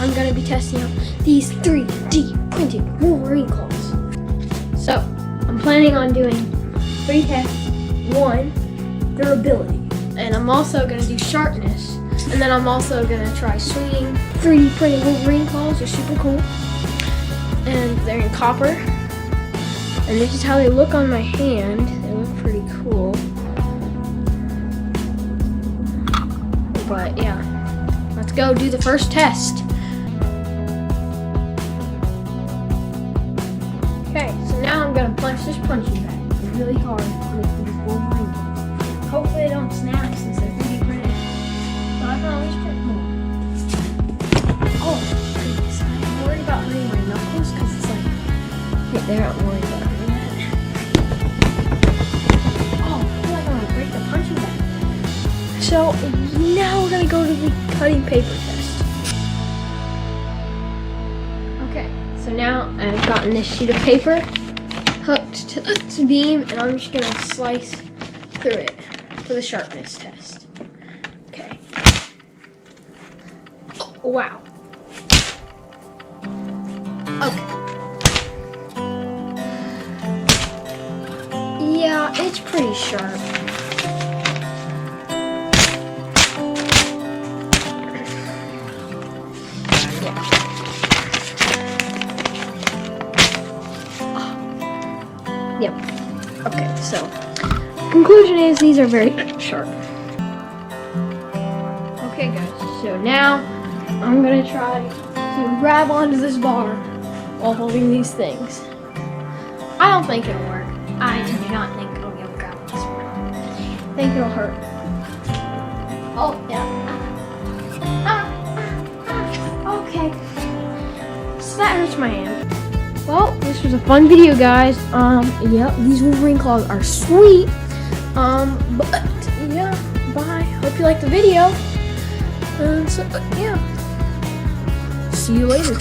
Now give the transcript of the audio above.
I'm going to be testing out these 3D printed Wolverine claws. So, I'm planning on doing 3 tests. 1, durability. And I'm also going to do sharpness. And then I'm also going to try swinging 3D printed Wolverine claws. They're super cool. And they're in copper. And this is how they look on my hand. They look pretty cool. But yeah, let's go do the first test. Okay, so now I'm gonna punch this punching bag really hard with these Wolverine claws. Hopefully they don't snap since they're 3D printed. But I can always print more. Oh, goodness, I'm worried about hurting my knuckles because it's like, yeah, they're not worried about hurting that. Oh, I feel like I'm gonna break the punching bag. So now we're gonna go to the cutting paper test. Okay, so now I've gotten this sheet of paper hooked to this beam, and I'm just gonna slice through it for the sharpness test. Okay. Oh, wow. Okay. Yeah, it's pretty sharp. Yep. Okay, so conclusion is these are very sharp. Okay guys, so now I'm gonna try to grab onto this bar while holding these things. I don't think it'll work. I do not think I'll be able to grab on this bar. I think it'll hurt. Oh yeah. Okay. So that hurts my hand. Well, this was a fun video, guys. Yeah, these Wolverine claws are sweet. But yeah, bye. Hope you liked the video. So yeah, see you later.